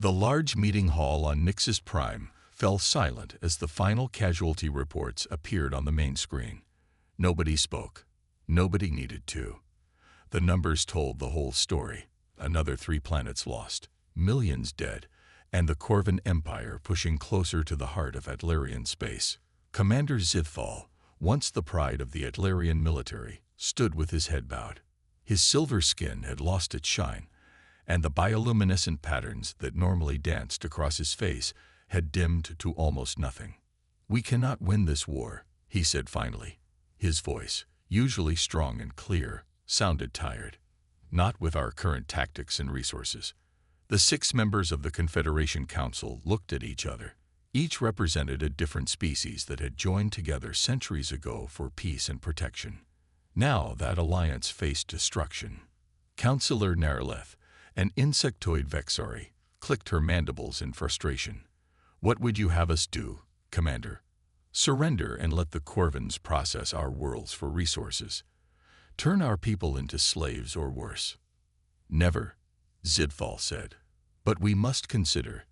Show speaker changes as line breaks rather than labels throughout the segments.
The large meeting hall on Nixus Prime fell silent as the final casualty reports appeared on the main screen. Nobody spoke. Nobody needed to. The numbers told the whole story. Another 3 planets lost, millions dead, and the Corvan Empire pushing closer to the heart of Atlarian space. Commander Zithal, once the pride of the Atlarian military, stood with his head bowed. His silver skin had lost its shine, and the bioluminescent patterns that normally danced across his face had dimmed to almost nothing. "We cannot win this war," he said finally. His voice, usually strong and clear, sounded tired. "Not with our current tactics and resources." The 6 members of the Confederation Council looked at each other. Each represented a different species that had joined together centuries ago for peace and protection. Now that alliance faced destruction. Councillor Narleth, an insectoid Vexari, clicked her mandibles in frustration. "What would you have us do, Commander? Surrender and let the Corvans process our worlds for resources? Turn our people into slaves or worse?" "Never," Zidfall said. "But we must consider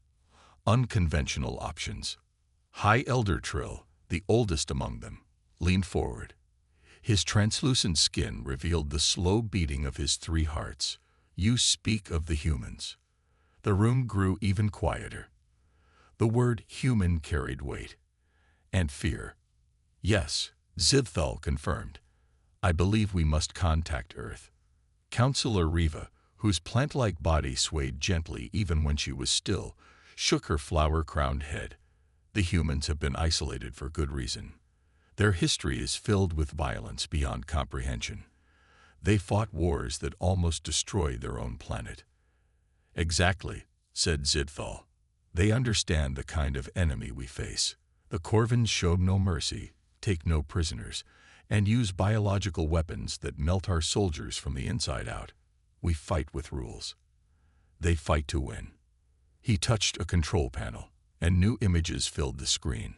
unconventional options." High Elder Trill, the oldest among them, leaned forward. His translucent skin revealed the slow beating of his 3 hearts. "You speak of the humans." The room grew even quieter. The word human carried weight. And fear. "Yes," Zidthal confirmed. "I believe we must contact Earth." Councillor Riva, whose plant-like body swayed gently even when she was still, shook her flower-crowned head. "The humans have been isolated for good reason. Their history is filled with violence beyond comprehension. They fought wars that almost destroyed their own planet." "Exactly," said Zidthal. "They understand the kind of enemy we face. The Corvans show no mercy, take no prisoners, and use biological weapons that melt our soldiers from the inside out. We fight with rules. They fight to win." He touched a control panel, and new images filled the screen.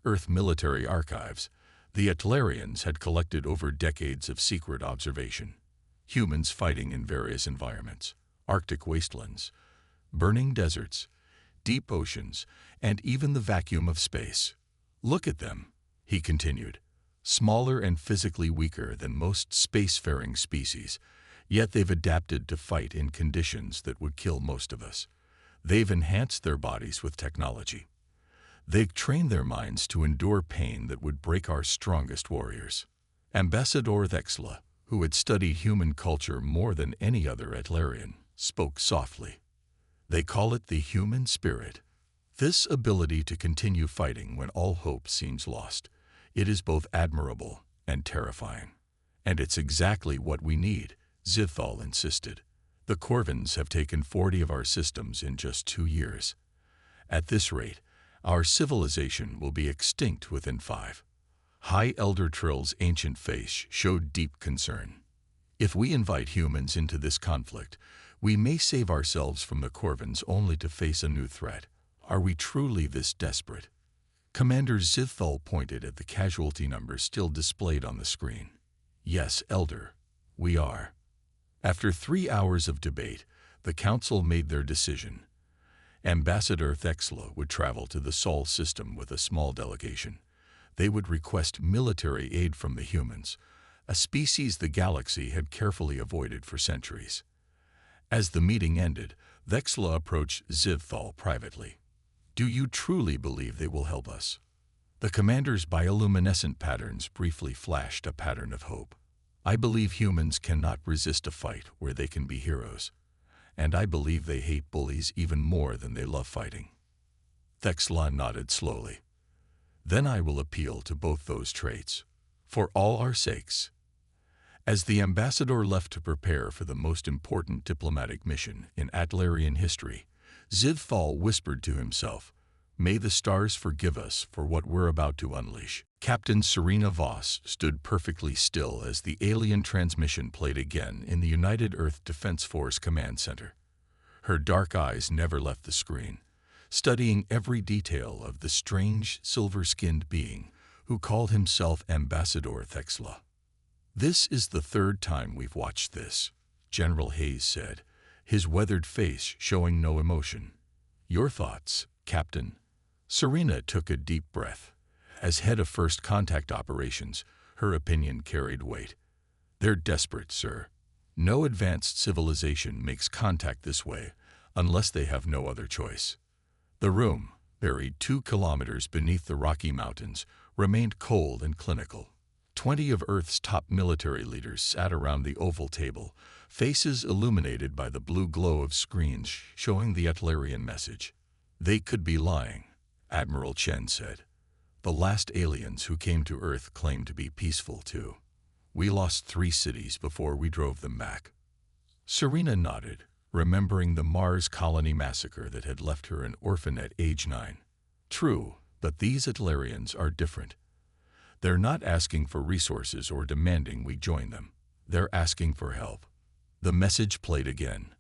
Earth military archives. The Atlarians had collected over decades of secret observation. Humans fighting in various environments. Arctic wastelands, burning deserts, deep oceans, and even the vacuum of space. "Look at them," he continued. "Smaller and physically weaker than most spacefaring species, yet they've adapted to fight in conditions that would kill most of us. They've enhanced their bodies with technology. They've trained their minds to endure pain that would break our strongest warriors." Ambassador Thexla, who had studied human culture more than any other Atlarian, spoke softly. "They call it the human spirit. This ability to continue fighting when all hope seems lost. It is both admirable and terrifying. And it's exactly what we need," Zithal insisted. "The Corvans have taken 40 of our systems in just 2 years. At this rate, our civilization will be extinct within 5. High Elder Trill's ancient face showed deep concern. "If we invite humans into this conflict, we may save ourselves from the Corvans only to face a new threat. Are we truly this desperate?" Commander Zithal pointed at the casualty numbers still displayed on the screen. "Yes, Elder, we are." After 3 hours of debate, the Council made their decision. Ambassador Thexla would travel to the Sol system with a small delegation. They would request military aid from the humans, a species the galaxy had carefully avoided for centuries. As the meeting ended, Thexla approached Zivthal privately. "Do you truly believe they will help us?" The commander's bioluminescent patterns briefly flashed a pattern of hope. "I believe humans cannot resist a fight where they can be heroes. And I believe they hate bullies even more than they love fighting." Thexla nodded slowly. "Then I will appeal to both those traits, for all our sakes." As the ambassador left to prepare for the most important diplomatic mission in Atlarian history, Zidthal whispered to himself, "May the stars forgive us for what we're about to unleash." Captain Serena Voss stood perfectly still as the alien transmission played again in the United Earth Defense Force Command Center. Her dark eyes never left the screen, studying every detail of the strange, silver-skinned being who called himself Ambassador Thexla. "This is the 3rd time we've watched this," General Hayes said, his weathered face showing no emotion. Your thoughts, Captain? Serena took a deep breath. As head of First Contact Operations, her opinion carried weight. They're desperate, sir. No advanced civilization makes contact this way unless they have no other choice. The room, buried 2 kilometers beneath the Rocky Mountains, remained cold and clinical. 20 of Earth's top military leaders sat around the oval table, faces illuminated by the blue glow of screens showing the Atlarian message. They could be lying, Admiral Chen said. The last aliens who came to Earth claimed to be peaceful too. We lost 3 cities before we drove them back. Serena nodded, remembering the Mars colony massacre that had left her an orphan at age 9. True, but these Atlarians are different. They're not asking for resources or demanding we join them. They're asking for help. The message played again.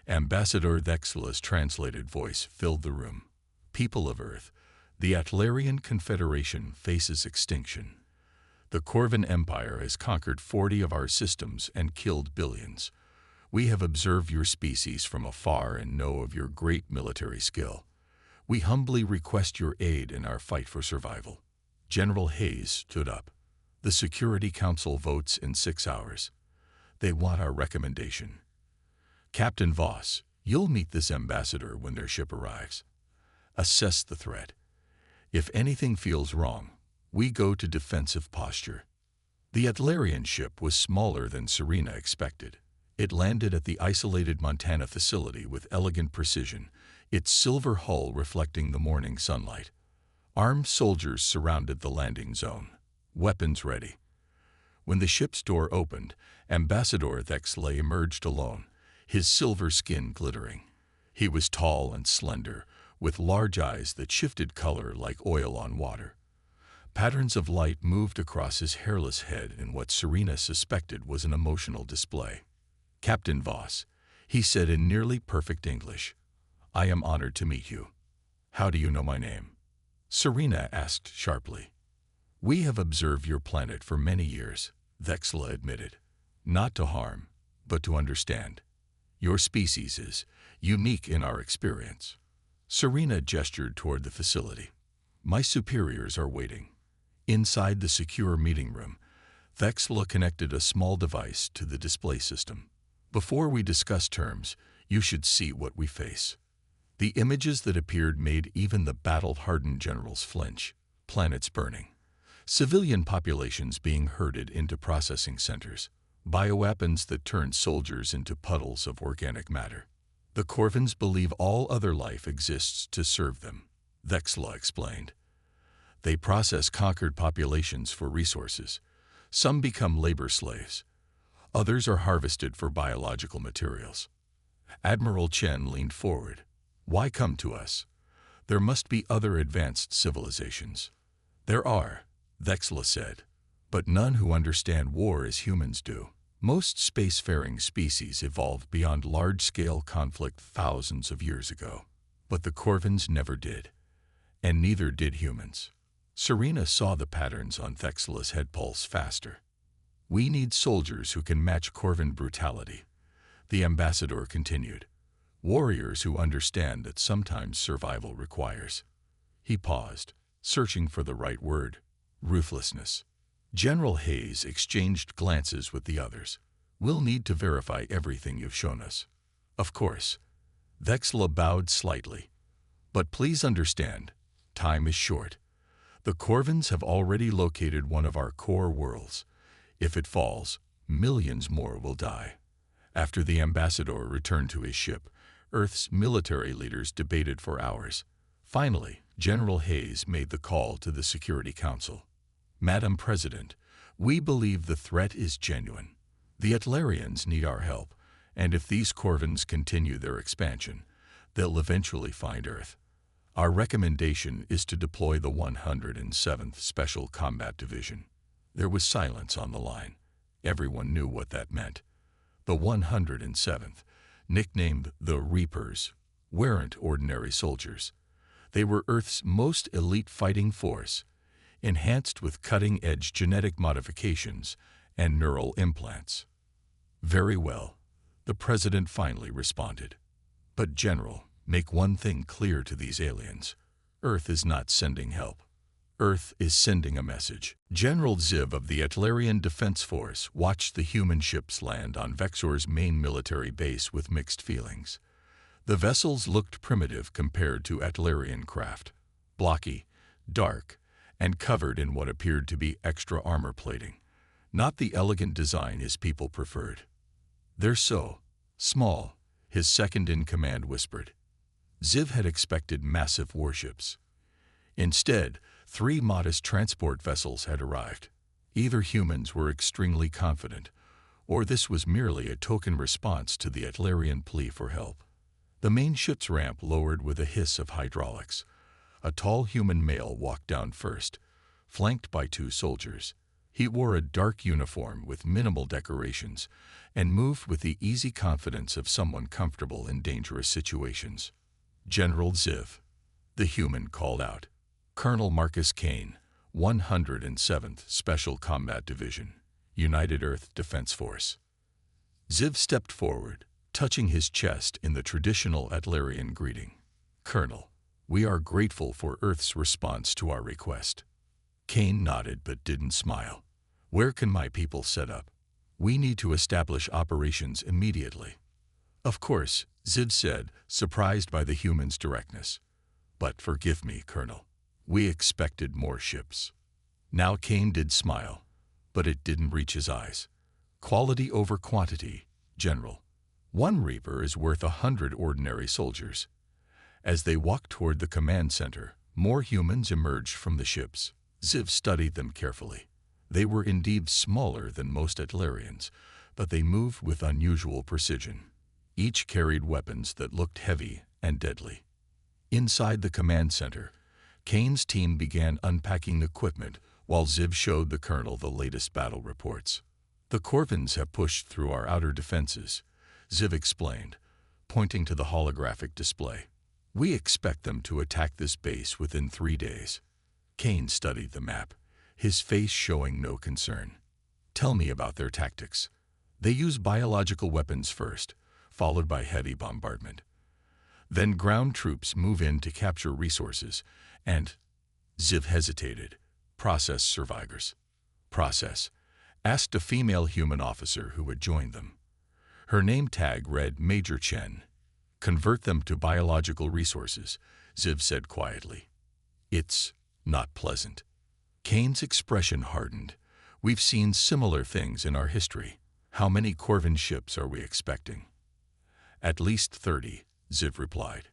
Ambassador Vexla's translated voice filled the room. People of Earth, the Atlarian Confederation faces extinction. The Corvan Empire has conquered 40 of our systems and killed billions. We have observed your species from afar and know of your great military skill. We humbly request your aid in our fight for survival. General Hayes stood up. The Security Council votes in 6 hours. They want our recommendation. Captain Voss, you'll meet this ambassador when their ship arrives. Assess the threat. If anything feels wrong, we go to defensive posture. The Atlarian ship was smaller than Serena expected. It landed at the isolated Montana facility with elegant precision, its silver hull reflecting the morning sunlight. Armed soldiers surrounded the landing zone, weapons ready. When the ship's door opened, Ambassador Vexla emerged alone, his silver skin glittering. He was tall and slender, with large eyes that shifted color like oil on water. Patterns of light moved across his hairless head in what Serena suspected was an emotional display. Captain Voss, he said in nearly perfect English, I am honored to meet you. How do you know my name? Serena asked sharply. We have observed your planet for many years, Vexla admitted. Not to harm, but to understand. Your species is unique in our experience. Serena gestured toward the facility. My superiors are waiting. Inside the secure meeting room, Vexla connected a small device to the display system. Before we discuss terms, you should see what we face. The images that appeared made even the battle-hardened generals flinch. Planets burning. Civilian populations being herded into processing centers. Bioweapons that turned soldiers into puddles of organic matter. The Corvans believe all other life exists to serve them, Vexla explained. They process conquered populations for resources. Some become labor slaves. Others are harvested for biological materials. Admiral Chen leaned forward. Why come to us? There must be other advanced civilizations. There are, Vexla said, but none who understand war as humans do. Most spacefaring species evolved beyond large-scale conflict thousands of years ago. But the Corvans never did. And neither did humans. Serena saw the patterns on Vexla's head pulse faster. We need soldiers who can match Corvan brutality, the ambassador continued. Warriors who understand that sometimes survival requires. He paused, searching for the right word. Ruthlessness. General Hayes exchanged glances with the others. We'll need to verify everything you've shown us. Of course. Vexla bowed slightly. But please understand, time is short. The Corvans have already located one of our core worlds. If it falls, millions more will die. After the ambassador returned to his ship, Earth's military leaders debated for hours. Finally, General Hayes made the call to the Security Council. Madam President, we believe the threat is genuine. The Atlarians need our help, and if these Corvans continue their expansion, they'll eventually find Earth. Our recommendation is to deploy the 107th Special Combat Division. There was silence on the line. Everyone knew what that meant. The 107th, nicknamed the Reapers, weren't ordinary soldiers. They were Earth's most elite fighting force, enhanced with cutting-edge genetic modifications and neural implants. Very well, the President finally responded. But General, Make one thing clear to these aliens. Earth is not sending help. Earth is sending a message. General Ziv of the Atlarian Defense Force watched the human ships land on Vexor's main military base with mixed feelings. The vessels looked primitive compared to Atlarian craft, blocky, dark, and covered in what appeared to be extra armor plating, not the elegant design his people preferred. "They're so small," his second-in-command whispered. Ziv had expected massive warships. Instead, 3 modest transport vessels had arrived. Either humans were extremely confident, or this was merely a token response to the Atlarian plea for help. The main ship's ramp lowered with a hiss of hydraulics. A tall human male walked down first, flanked by 2 soldiers. He wore a dark uniform with minimal decorations and moved with the easy confidence of someone comfortable in dangerous situations. "General Ziv," the human called out. "Colonel Marcus Kane, 107th Special Combat Division, United Earth Defense Force." Ziv stepped forward, touching his chest in the traditional Atlarian greeting. "Colonel, we are grateful for Earth's response to our request." Kane nodded but didn't smile. "Where can my people set up? We need to establish operations immediately." "Of course," Ziv said, surprised by the human's directness. "But forgive me, Colonel. We expected more ships." Now Kane did smile, but it didn't reach his eyes. "Quality over quantity, General. 1 Reaper is worth 100 ordinary soldiers." As they walked toward the command center, more humans emerged from the ships. Ziv studied them carefully. They were indeed smaller than most Atlarians, but they moved with unusual precision. Each carried weapons that looked heavy and deadly. Inside the command center, Kane's team began unpacking equipment while Ziv showed the colonel the latest battle reports. "The Corvins have pushed through our outer defenses," Ziv explained, pointing to the holographic display. "We expect them to attack this base within 3 days." Kane studied the map, his face showing no concern. "Tell me about their tactics." "They use biological weapons first, followed by heavy bombardment. Then ground troops move in to capture resources and—" Ziv hesitated. "Process survivors." "Process?" asked a female human officer who had joined them. Her name tag read Major Chen. "Convert them to biological resources," Ziv said quietly. "It's not pleasant." Kane's expression hardened. "We've seen similar things in our history. How many Corvin ships are we expecting?" "At least 30, Ziv replied,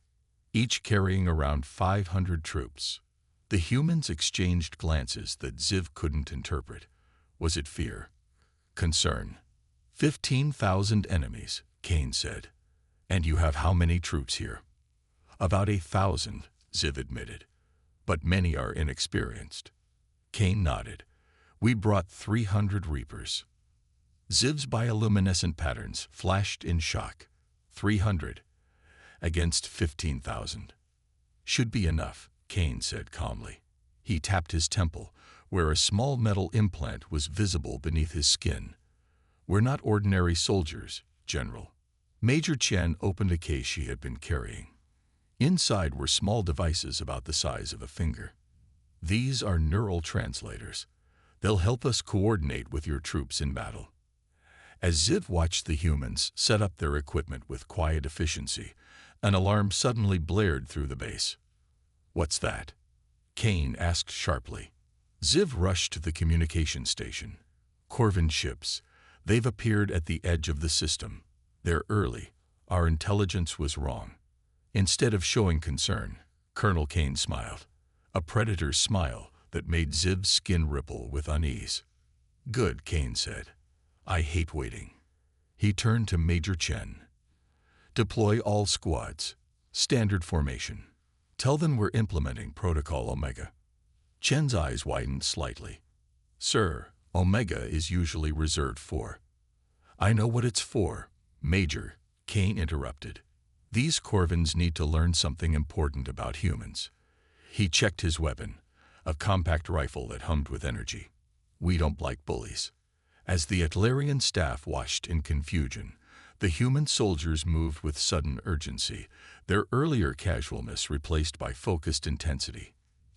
"each carrying around 500 troops." The humans exchanged glances that Ziv couldn't interpret. Was it fear? Concern? 15,000 enemies, Kane said. "And you have how many troops here?" "About 1,000, Ziv admitted. "But many are inexperienced." Kane nodded. "We brought 300 Reapers." Ziv's bioluminescent patterns flashed in shock. 300 against 15,000. "Should be enough," Kane said calmly. He tapped his temple, where a small metal implant was visible beneath his skin. "We're not ordinary soldiers, General." Major Chen opened a case she had been carrying. Inside were small devices about the size of a finger. "These are neural translators. They'll help us coordinate with your troops in battle." As Ziv watched the humans set up their equipment with quiet efficiency, an alarm suddenly blared through the base. "What's that?" Kane asked sharply. Ziv rushed to the communication station. "Corvin ships. They've appeared at the edge of the system. They're early. Our intelligence was wrong." Instead of showing concern, Colonel Kane smiled. A predator's smile that made Ziv's skin ripple with unease. "Good," Kane said. "I hate waiting." He turned to Major Chen. "Deploy all squads. Standard formation. Tell them we're implementing Protocol Omega." Chen's eyes widened slightly. "Sir, Omega is usually reserved for—" "I know what it's for, Major," Kane interrupted. "These Corvins need to learn something important about humans." He checked his weapon, a compact rifle that hummed with energy. "We don't like bullies." As the Atlarian staff watched in confusion, The human soldiers moved with sudden urgency, their earlier casualness replaced by focused intensity.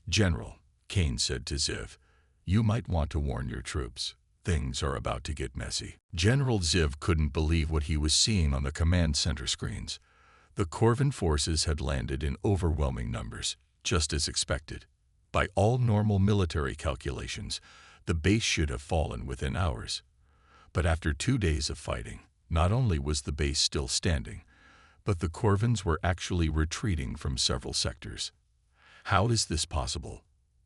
"General," Kane said to Ziv, "you might want to warn your troops. Things are about to get messy." General Ziv couldn't believe what he was seeing on the command center screens. The Corvin forces had landed in overwhelming numbers, just as expected. By all normal military calculations, the base should have fallen within hours. But after 2 days of fighting, not only was the base still standing, but the Corvins were actually retreating from several sectors. "How is this possible?"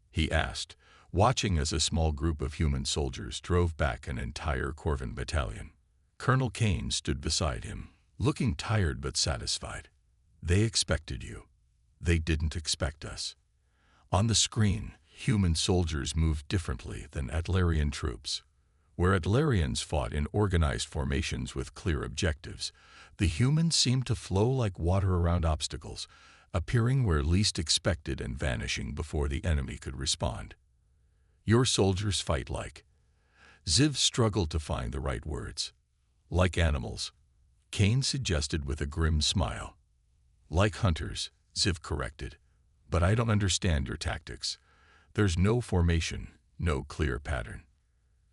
he asked, watching as a small group of human soldiers drove back an entire Corvin battalion. Colonel Kane stood beside him, looking tired but satisfied. "They expected you. They didn't expect us." On the screen, human soldiers moved differently than Atlarian troops. Where Atlarians fought in organized formations with clear objectives, the humans seemed to flow like water around obstacles, appearing where least expected and vanishing before the enemy could respond. "Your soldiers fight like..." Ziv struggled to find the right words. "Like animals," Kane suggested with a grim smile. "Like hunters," Ziv corrected. "But I don't understand your tactics. There's no formation, no clear pattern."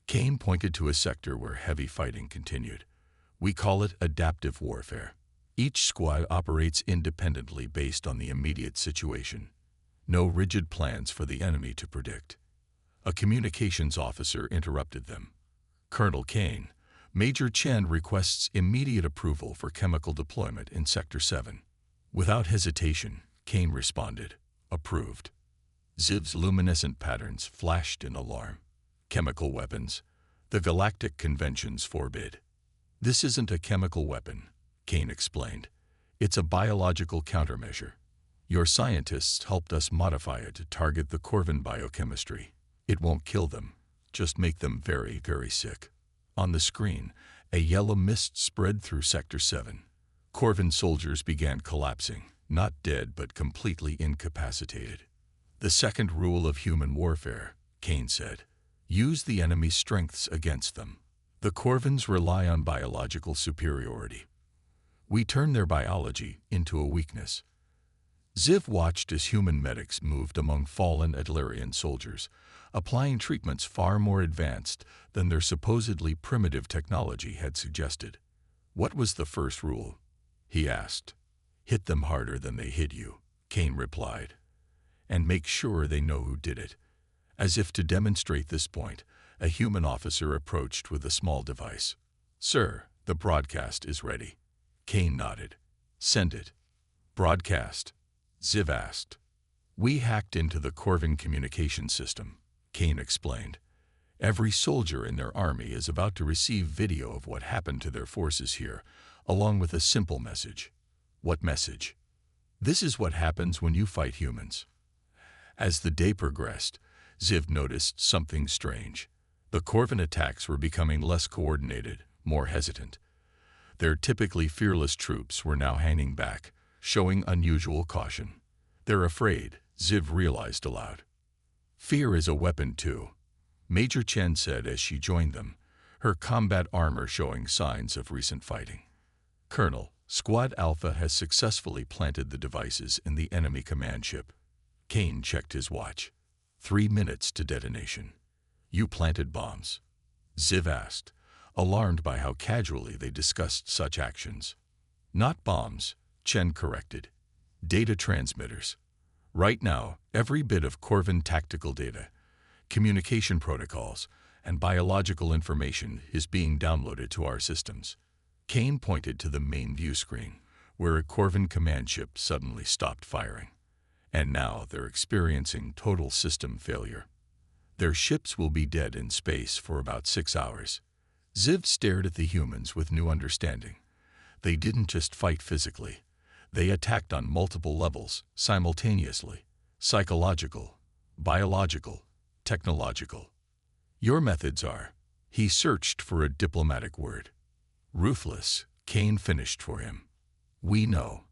Kane pointed to a sector where heavy fighting continued. "We call it adaptive warfare. Each squad operates independently based on the immediate situation. No rigid plans for the enemy to predict." A communications officer interrupted them. "Colonel Kane, Major Chen requests immediate approval for chemical deployment in Sector 7. Without hesitation, Kane responded, "Approved." Ziv's luminescent patterns flashed in alarm. "Chemical weapons. The galactic conventions forbid." "This isn't a chemical weapon," Kane explained. "It's a biological countermeasure. Your scientists helped us modify it to target the Corvin biochemistry. It won't kill them, just make them very, very sick." On the screen, a yellow mist spread through Sector 7. Corvin soldiers began collapsing, not dead but completely incapacitated. "The second rule of human warfare," Kane said. "Use the enemy's strengths against them. The Corvins rely on biological superiority. We turn their biology into a weakness." Ziv watched as human medics moved among fallen Atlarian soldiers, applying treatments far more advanced than their supposedly primitive technology had suggested. "What was the first rule?" he asked. "Hit them harder than they hit you," Kane replied. "And make sure they know who did it." As if to demonstrate this point, a human officer approached with a small device. "Sir, the broadcast is ready." Kane nodded. "Send it." "Broadcast?" Ziv asked. "We hacked into the Corvin communication system," Kane explained. "Every soldier in their army is about to receive video of what happened to their forces here, along with a simple message." "What message?" "This is what happens when you fight humans." As the day progressed, Ziv noticed something strange. The Corvin attacks were becoming less coordinated, more hesitant. Their typically fearless troops were now hanging back, showing unusual caution. "They're afraid," Ziv realized aloud. "Fear is a weapon too," Major Chen said as she joined them, her combat armor showing signs of recent fighting. "Colonel, Squad Alpha has successfully planted the devices in the enemy command ship." Kane checked his watch. 3 minutes to detonation. "You planted bombs?" Ziv asked, alarmed by how casually they discussed such actions. "Not bombs," Chen corrected. "Data transmitters. Right now, every bit of Corvin tactical data, communication protocols, and biological information is being downloaded to our systems." Kane pointed to the main view screen, where a Corvin command ship suddenly stopped firing. "And now they're experiencing total system failure. Their ships will be dead in space for about 6 hours." Ziv stared at the humans with new understanding. They didn't just fight physically. They attacked on multiple levels, simultaneously. Psychological, biological, technological. "Your methods are..." He searched for a diplomatic word. "Ruthless," Kane finished for him. "We know.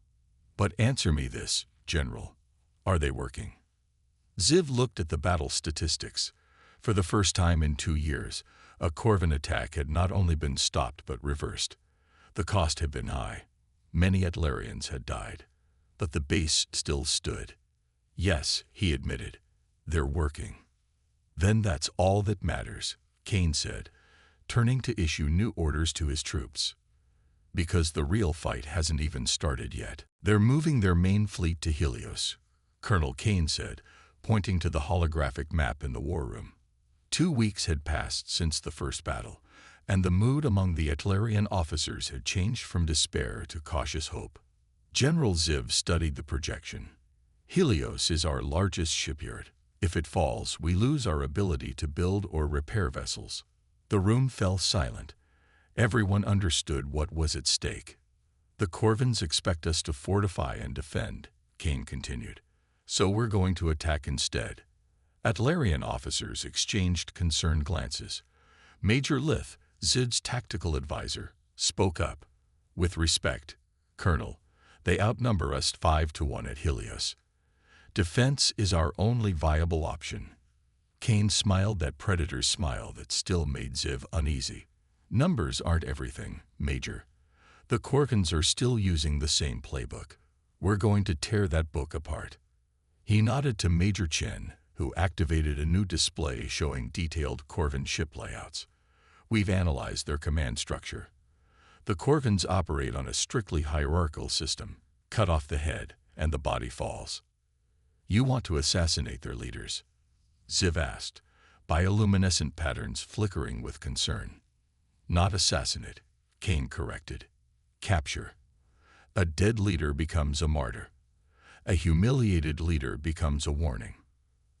But answer me this, General. Are they working?" Ziv looked at the battle statistics. For the first time in 2 years, a Corvin attack had not only been stopped but reversed. The cost had been high. Many Atlarians had died. But the base still stood. Yes, he admitted, they're working. Then that's all that matters, Kane said, turning to issue new orders to his troops. Because the real fight hasn't even started yet. They're moving their main fleet to Helios, Colonel Kane said, pointing to the holographic map in the war room. 2 weeks had passed since the first battle, and the mood among the Atlarian officers had changed from despair to cautious hope. General Ziv studied the projection. Helios is our largest shipyard. If it falls, we lose our ability to build or repair vessels. The room fell silent. Everyone understood what was at stake. The Corvins expect us to fortify and defend, Kane continued. So we're going to attack instead. Atlarian officers exchanged concerned glances. Major Lith, Zid's tactical advisor, spoke up. With respect, Colonel, they outnumber us 5-1 at Helios. Defense is our only viable option. Kane smiled that predator's smile that still made Ziv uneasy. Numbers aren't everything, Major. The Corvins are still using the same playbook. We're going to tear that book apart. He nodded to Major Chen, who activated a new display showing detailed Corvin ship layouts. We've analyzed their command structure. The Corvins operate on a strictly hierarchical system. Cut off the head, and the body falls. You want to assassinate their leaders? Ziv asked, bioluminescent patterns flickering with concern. Not assassinate, Kane corrected. Capture. A dead leader becomes a martyr. A humiliated leader becomes a warning.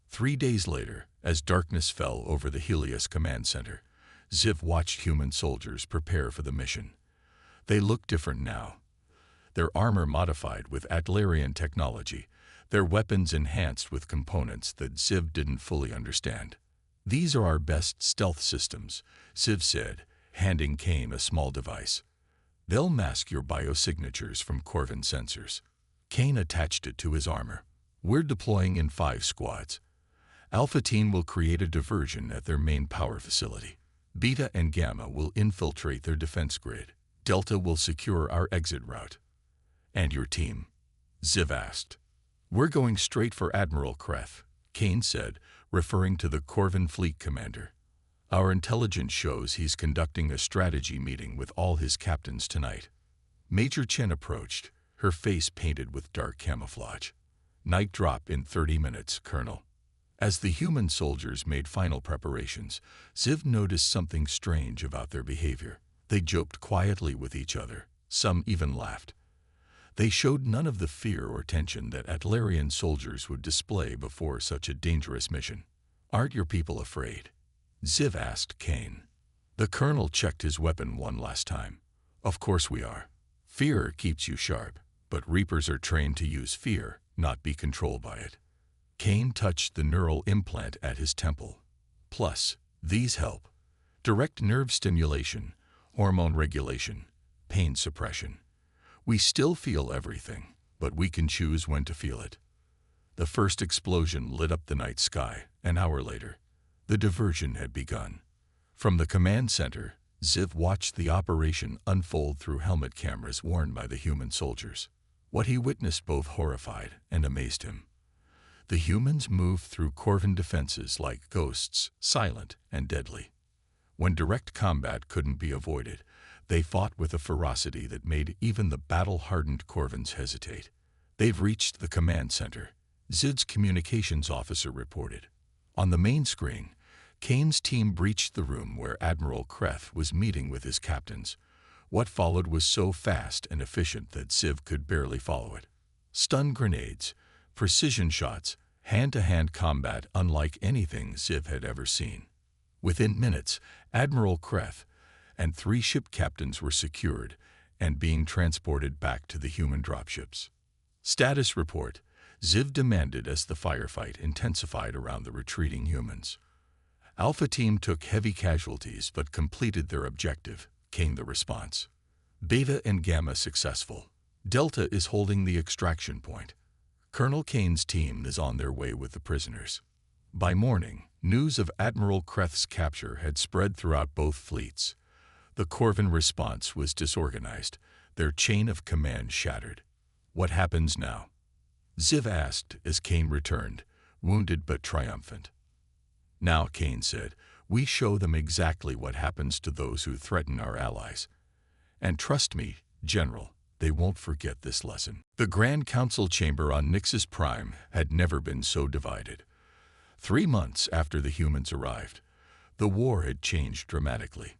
3 days later, as darkness fell over the Helios command center, Ziv watched human soldiers prepare for the mission. They looked different now. Their armor modified with Atlarian technology, their weapons enhanced with components that Ziv didn't fully understand. These are our best stealth systems, Ziv said, handing Kane a small device. They'll mask your biosignatures from Corvin sensors. Kane attached it to his armor. We're deploying in 5 squads. Alpha Team will create a diversion at their main power facility. Beta and Gamma will infiltrate their defense grid. Delta will secure our exit route. And your team? Ziv asked. We're going straight for Admiral Kreth, Kane said, referring to the Corvin fleet commander. Our intelligence shows he's conducting a strategy meeting with all his captains tonight. Major Chen approached, her face painted with dark camouflage. Night drop in 30 minutes, Colonel. As the human soldiers made final preparations, Ziv noticed something strange about their behavior. They joked quietly with each other. Some even laughed. They showed none of the fear or tension that Atlarian soldiers would display before such a dangerous mission. Aren't your people afraid? Ziv asked Kane. The colonel checked his weapon one last time. Of course we are. Fear keeps you sharp, but Reapers are trained to use fear, not be controlled by it. Kane touched the neural implant at his temple. Plus, these help. Direct nerve stimulation, hormone regulation, pain suppression. We still feel everything, but we can choose when to feel it. The first explosion lit up the night sky. An hour later, the diversion had begun. From the command center, Ziv watched the operation unfold through helmet cameras worn by the human soldiers. What he witnessed both horrified and amazed him. The humans moved through Corvin defenses like ghosts, silent and deadly. When direct combat couldn't be avoided, they fought with a ferocity that made even the battle-hardened Corvins hesitate. They've reached the command center, Ziv's communications officer reported. On the main screen, Kane's team breached the room where Admiral Kreth was meeting with his captains. What followed was so fast and efficient that Ziv could barely follow it. Stun grenades, precision shots, hand-to-hand combat unlike anything Ziv had ever seen. Within minutes, Admiral Kreth and 3 ship captains were secured and being transported back to the human dropships. Status report, Ziv demanded as the firefight intensified around the retreating humans. Alpha Team took heavy casualties but completed their objective, came the response. Beta and Gamma successful. Delta is holding the extraction point. Colonel Kane's team is on their way with the prisoners. By morning, news of Admiral Kreth's capture had spread throughout both fleets. The Corvin response was disorganized, their chain of command shattered. "What happens now?" Ziv asked as Kane returned, wounded but triumphant. "Now," Kane said, "we show them exactly what happens to those who threaten our allies. And trust me, General, they won't forget this lesson." The Grand Council chamber on Nix's Prime had never been so divided. 3 months after the humans arrived, the war had changed dramatically.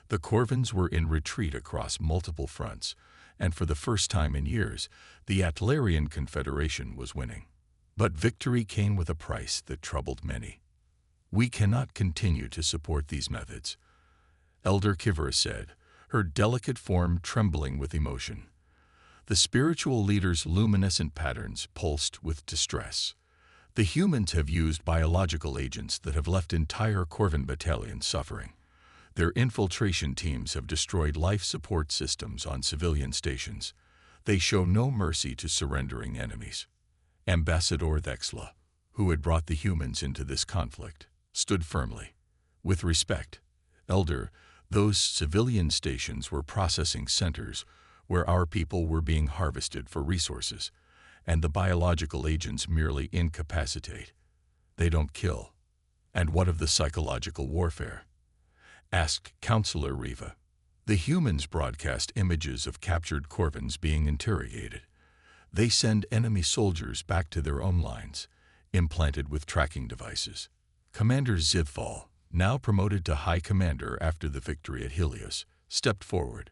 The Corvins were in retreat across multiple fronts, and for the first time in years, the Atlarian Confederation was winning. But victory came with a price that troubled many. "We cannot continue to support these methods," Elder Kivra said, her delicate form trembling with emotion. The spiritual leader's luminescent patterns pulsed with distress. "The humans have used biological agents that have left entire Corvin battalions suffering. Their infiltration teams have destroyed life support systems on civilian stations. They show no mercy to surrendering enemies." Ambassador Thexla, who had brought the humans into this conflict, stood firmly. "With respect, Elder, those civilian stations were processing centers where our people were being harvested for resources, and the biological agents merely incapacitate. They don't kill." "And what of the psychological warfare?" asked Counselor Riva. "The humans broadcast images of captured Corvins being interrogated. They send enemy soldiers back to their own lines, implanted with tracking devices." Commander Zivfall, now promoted to High Commander after the victory at Helios, stepped forward.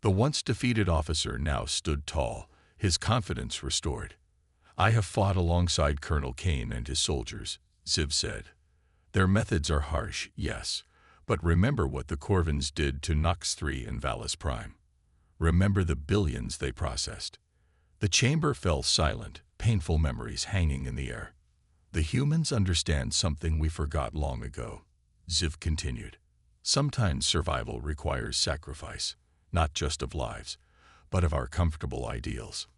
The once defeated officer now stood tall, his confidence restored. "I have fought alongside Colonel Kane and his soldiers," Ziv said. "Their methods are harsh, yes, but remember what the Corvins did to Nox 3 and Valus Prime. Remember the billions they processed." The chamber fell silent, painful memories hanging in the air. "The humans understand something we forgot long ago," Ziv continued. "Sometimes survival requires sacrifice, not just of lives, but of our comfortable ideals."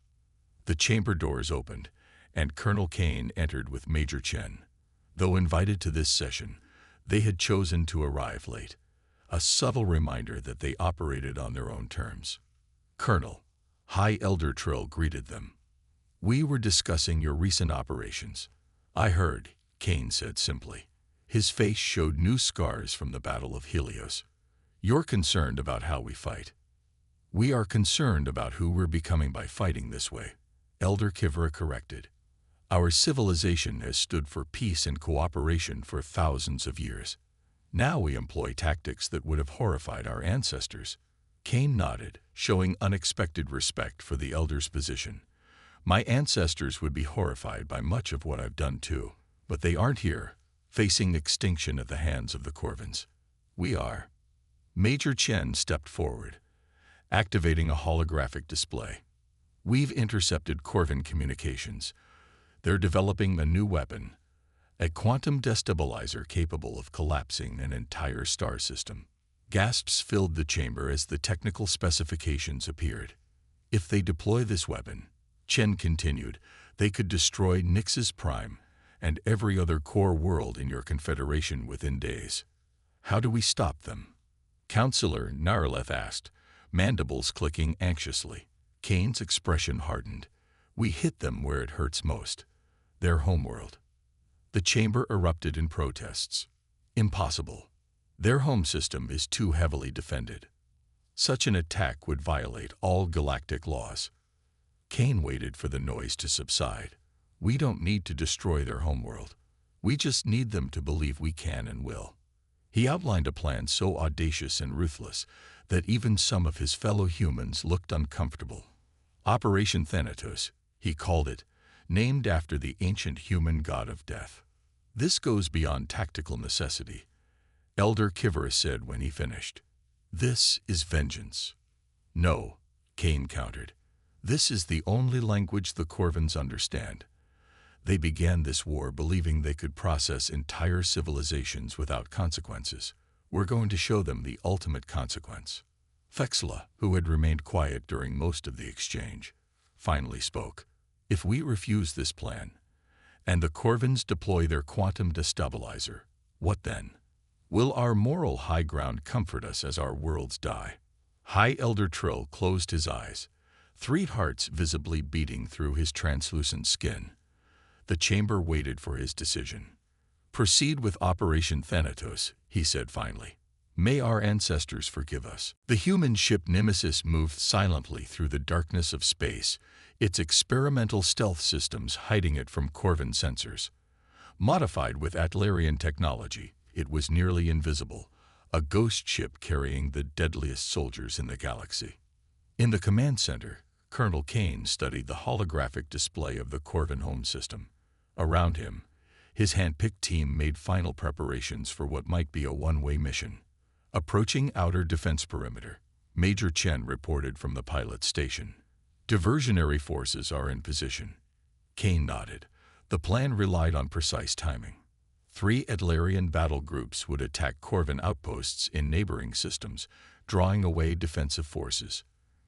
The chamber doors opened, and Colonel Kane entered with Major Chen. Though invited to this session, they had chosen to arrive late, a subtle reminder that they operated on their own terms. "Colonel," High Elder Trill greeted them. "We were discussing your recent operations." "I heard," Kane said simply. His face showed new scars from the Battle of Helios. "You're concerned about how we fight." "We are concerned about who we're becoming by fighting this way," Elder Kivra corrected. "Our civilization has stood for peace and cooperation for thousands of years. Now we employ tactics that would have horrified our ancestors." Kane nodded, showing unexpected respect for the Elder's position. "My ancestors would be horrified by much of what I've done too, but they aren't here, facing extinction at the hands of the Corvins. We are." Major Chen stepped forward, activating a holographic display. "We've intercepted Corvin communications. They're developing a new weapon, a quantum destabilizer capable of collapsing an entire star system." Gasps filled the chamber as the technical specifications appeared. "If they deploy this weapon," Chen continued, "they could destroy Nix's Prime and every other core world in your confederation within days. How do we stop them?" Counselor Narleth asked, mandibles clicking anxiously. Kane's expression hardened. "We hit them where it hurts most, their homeworld." The chamber erupted in protests. "Impossible. Their home system is too heavily defended. Such an attack would violate all galactic laws." Kane waited for the noise to subside. "We don't need to destroy their homeworld. We just need them to believe we can and will." He outlined a plan so audacious and ruthless that even some of his fellow humans looked uncomfortable. Operation Thanatos, he called it, named after the ancient human god of death. "This goes beyond tactical necessity," Elder Kivra said when he finished. "This is vengeance." "No," Kane countered. "This is the only language the Corvins understand. They began this war believing they could process entire civilizations without consequences. We're going to show them the ultimate consequence." Thexla, who had remained quiet during most of the exchange, finally spoke. "If we refuse this plan, and the Corvins deploy their quantum destabilizer, what then?" Will our moral high ground comfort us as our worlds die? High Elder Trill closed his eyes, 3 hearts visibly beating through his translucent skin. The chamber waited for his decision. "Proceed with Operation Thanatos," he said finally. "May our ancestors forgive us." The human ship Nemesis moved silently through the darkness of space, its experimental stealth systems hiding it from Corvin sensors. Modified with Atlarian technology, it was nearly invisible, a ghost ship carrying the deadliest soldiers in the galaxy. In the command center, Colonel Kane studied the holographic display of the Corvin home system. Around him, his hand-picked team made final preparations for what might be a one-way mission. Approaching outer defense perimeter, Major Chen reported from the pilot station. "Diversionary forces are in position." Kane nodded. The plan relied on precise timing. 3 Adlarian battle groups would attack Corvin outposts in neighboring systems, drawing away defensive forces.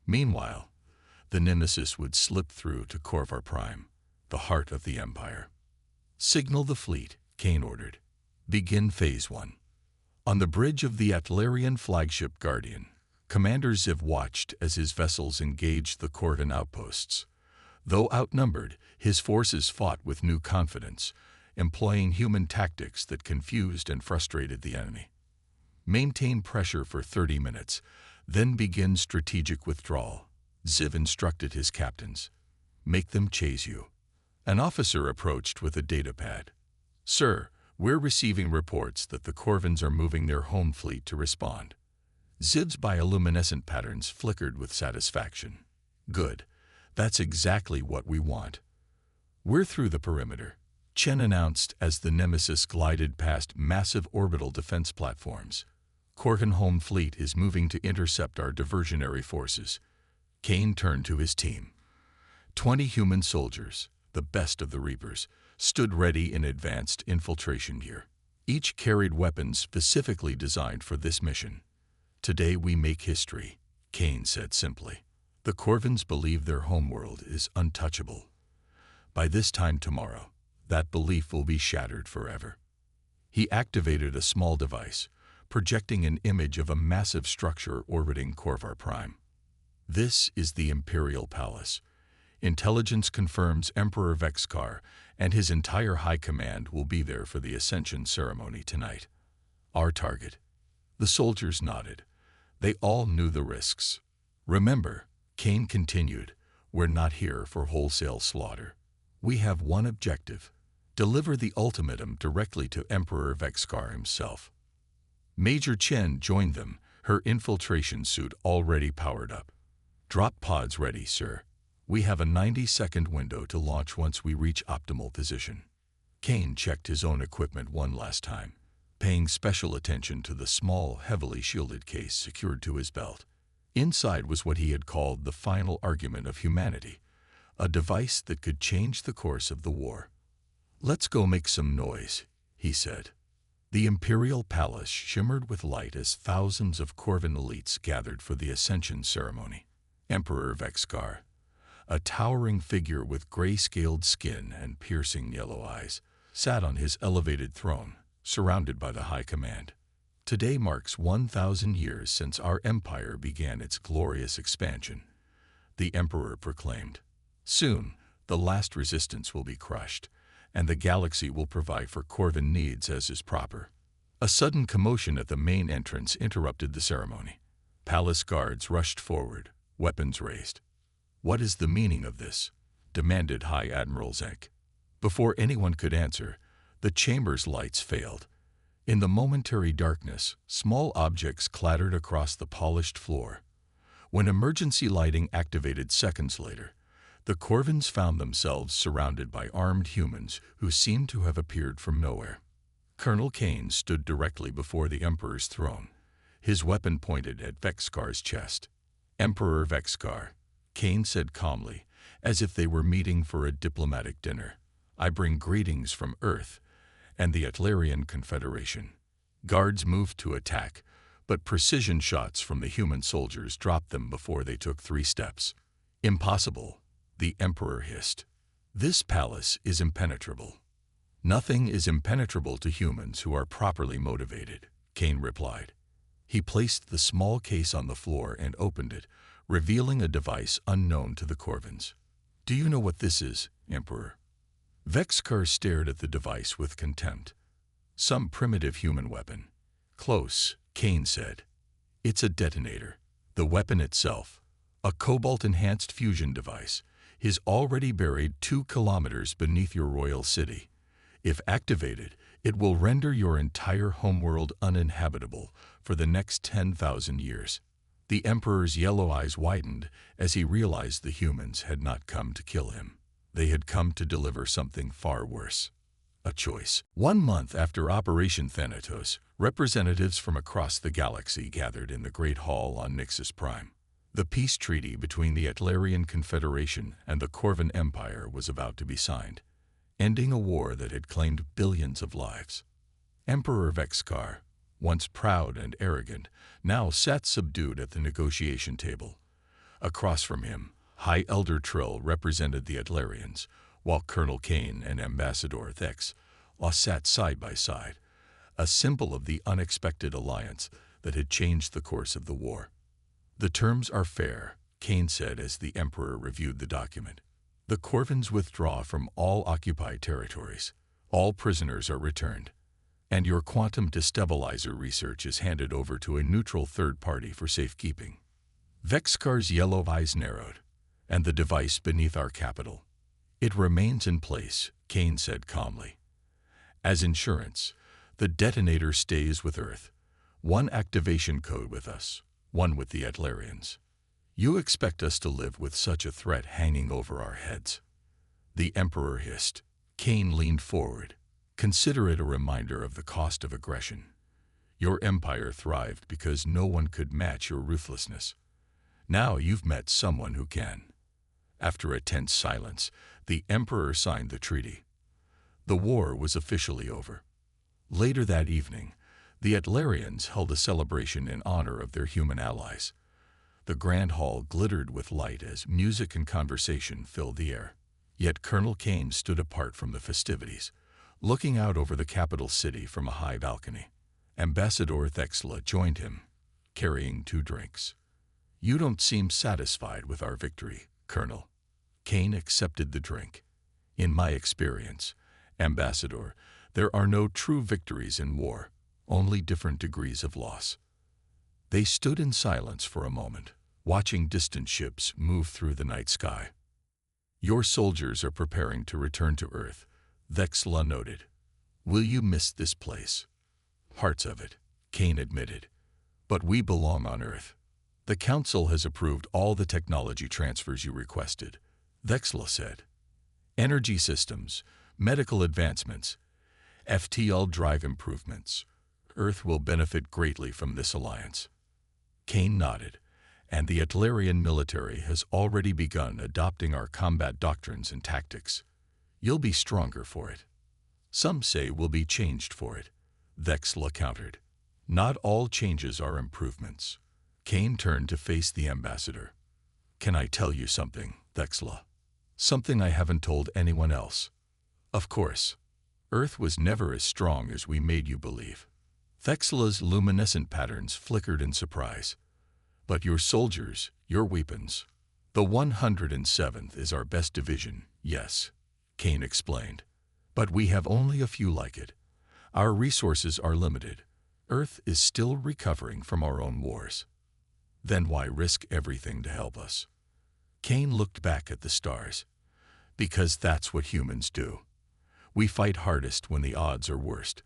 Meanwhile, the Nemesis would slip through to Corvar Prime, the heart of the Empire. "Signal the fleet," Kane ordered. "Begin Phase 1. On the bridge of the Atlarian flagship Guardian, Commander Ziv watched as his vessels engaged the Corvin outposts. Though outnumbered, his forces fought with new confidence, employing human tactics that confused and frustrated the enemy. "Maintain pressure for 30 minutes, then begin strategic withdrawal," Ziv instructed his captains. "Make them chase you." An officer approached with a datapad. "Sir, we're receiving reports that the Corvins are moving their home fleet to respond." Ziv's bioluminescent patterns flickered with satisfaction. "Good. That's exactly what we want." "We're through the perimeter," Chen announced as the Nemesis glided past massive orbital defense platforms. "Corvin home fleet is moving to intercept our diversionary forces." Kane turned to his team. 20 human soldiers, the best of the Reapers, stood ready in advanced infiltration gear. Each carried weapons specifically designed for this mission. "Today we make history," Kane said simply. "The Corvins believe their homeworld is untouchable. By this time tomorrow, that belief will be shattered forever." He activated a small device, projecting an image of a massive structure orbiting Corvar Prime. "This is the Imperial Palace. Intelligence confirms Emperor Vexkar and his entire high command will be there for the Ascension ceremony tonight. Our target." The soldiers nodded. They all knew the risks. "Remember," Kane continued, "we're not here for wholesale slaughter. We have one objective: deliver the ultimatum directly to Emperor Vexkar himself." Major Chen joined them, her infiltration suit already powered up. "Drop pods ready, sir. We have a 90-second window to launch once we reach optimal position." Kane checked his own equipment one last time, paying special attention to the small, heavily shielded case secured to his belt. Inside was what he had called the final argument of humanity, a device that could change the course of the war. "Let's go make some noise," he said. The Imperial Palace shimmered with light as thousands of Corvin elites gathered for the Ascension ceremony. Emperor Vexkar, a towering figure with gray-scaled skin and piercing yellow eyes, sat on his elevated throne, surrounded by the High Command. "Today marks 1,000 years since our empire began its glorious expansion," the Emperor proclaimed. "Soon, the last resistance will be crushed, and the galaxy will provide for Corvin needs as is proper." A sudden commotion at the main entrance interrupted the ceremony. Palace guards rushed forward, weapons raised. "What is the meaning of this?" demanded High Admiral Zenk. Before anyone could answer, the chamber's lights failed. In the momentary darkness, small objects clattered across the polished floor. When emergency lighting activated seconds later, the Corvins found themselves surrounded by armed humans who seemed to have appeared from nowhere. Colonel Kane stood directly before the Emperor's throne, his weapon pointed at Vexkar's chest. "Emperor Vexkar," Kane said calmly, as if they were meeting for a diplomatic dinner, "I bring greetings from Earth and the Atlarian Confederation." Guards moved to attack, but precision shots from the human soldiers dropped them before they took 3 steps. "Impossible," the Emperor hissed. "This palace is impenetrable." "Nothing is impenetrable to humans who are properly motivated," Kane replied. He placed the small case on the floor and opened it, revealing a device unknown to the Corvins. Do you know what this is, Emperor? Vexkar stared at the device with contempt. Some primitive human weapon. Close, Kane said. It's a detonator. The weapon itself, a cobalt-enhanced fusion device, is already buried 2 kilometers beneath your royal city. If activated, it will render your entire homeworld uninhabitable for the next 10,000 years. The Emperor's yellow eyes widened as he realized the humans had not come to kill him. They had come to deliver something far worse. A choice. 1 month after Operation Thanatos, representatives from across the galaxy gathered in the Great Hall on Nixus Prime. The peace treaty between the Atlarian Confederation and the Corvin Empire was about to be signed, ending a war that had claimed billions of lives. Emperor Vexkar, once proud and arrogant, now sat subdued at the negotiation table. Across from him, High Elder Trill represented the Atlarians, while Colonel Kane and Ambassador Thex sat side by side, a symbol of the unexpected alliance that had changed the course of the war. The terms are fair, Kane said as the Emperor reviewed the document. The Corvins withdraw from all occupied territories. All prisoners are returned. And your quantum destabilizer research is handed over to a neutral third party for safekeeping. Vexkar's yellow eyes narrowed. And the device beneath our capital. It remains in place, Kane said calmly. As insurance, the detonator stays with Earth. 1 activation code with us, 1 with the Atlarians. You expect us to live with such a threat hanging over our heads? The Emperor hissed. Kane leaned forward. Consider it a reminder of the cost of aggression. Your empire thrived because no one could match your ruthlessness. Now you've met someone who can. After a tense silence, the Emperor signed the treaty. The war was officially over. Later that evening, the Atlarians held a celebration in honor of their human allies. The grand hall glittered with light as music and conversation filled the air. Yet Colonel Kane stood apart from the festivities, looking out over the capital city from a high balcony. Ambassador Thexla joined him, carrying 2 drinks. You don't seem satisfied with our victory, Colonel. Kane accepted the drink. In my experience, Ambassador, there are no true victories in war, only different degrees of loss. They stood in silence for a moment, watching distant ships move through the night sky. Your soldiers are preparing to return to Earth, Thexla noted. Will you miss this place? Parts of it, Kane admitted. But we belong on Earth. The Council has approved all the technology transfers you requested, Thexla said. Energy systems, medical advancements, FTL drive improvements. Earth will benefit greatly from this alliance. Kane nodded, and the Atlarian military has already begun adopting our combat doctrines and tactics. You'll be stronger for it. Some say we'll be changed for it, Thexla countered. Not all changes are improvements. Kane turned to face the ambassador. Can I tell you something, Thexla? Something I haven't told anyone else. Of course. Earth was never as strong as we made you believe. Thexla's luminescent patterns flickered in surprise. But your soldiers, your weapons. The 107th is our best division, yes, Kane explained. But we have only a few like it. Our resources are limited. Earth is still recovering from our own wars. Then why risk everything to help us? Kane looked back at the stars. Because that's what humans do. We fight hardest when the odds are worst.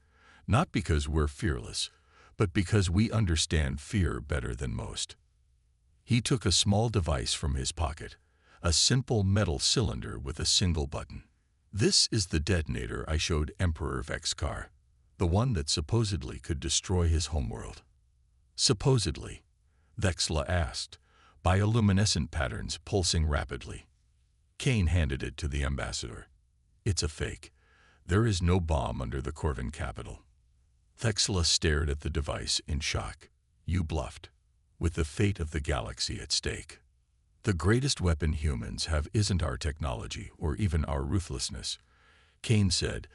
Not because we're fearless, but because we understand fear better than most. He took a small device from his pocket, a simple metal cylinder with a single button. This is the detonator I showed Emperor Vexkar, the one that supposedly could destroy his homeworld. Supposedly, Thexla asked, bioluminescent patterns pulsing rapidly. Kane handed it to the ambassador. It's a fake. There is no bomb under the Corvin capital. Thexla stared at the device in shock. You bluffed, with the fate of the galaxy at stake. The greatest weapon humans have isn't our technology or even our ruthlessness, Kane said,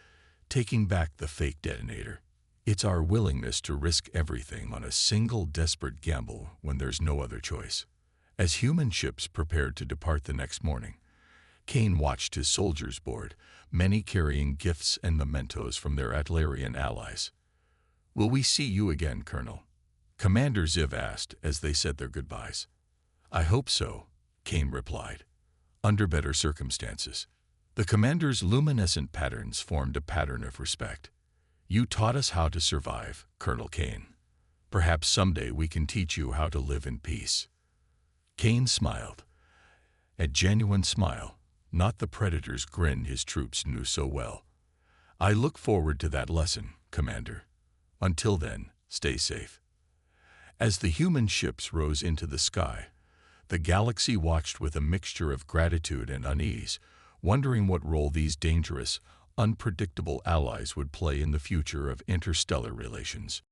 taking back the fake detonator. It's our willingness to risk everything on a single desperate gamble when there's no other choice. As human ships prepared to depart the next morning, Kane watched his soldiers board, many carrying gifts and mementos from their Atlarian allies. "Will we see you again, Colonel?" Commander Ziv asked as they said their goodbyes. "I hope so," Kane replied, "under better circumstances." The commander's luminescent patterns formed a pattern of respect. "You taught us how to survive, Colonel Kane. Perhaps someday we can teach you how to live in peace." Kane smiled, a genuine smile, not the predator's grin his troops knew so well. "I look forward to that lesson, Commander. Until then, stay safe." As the human ships rose into the sky, the galaxy watched with a mixture of gratitude and unease, wondering what role these dangerous, unpredictable allies would play in the future of interstellar relations.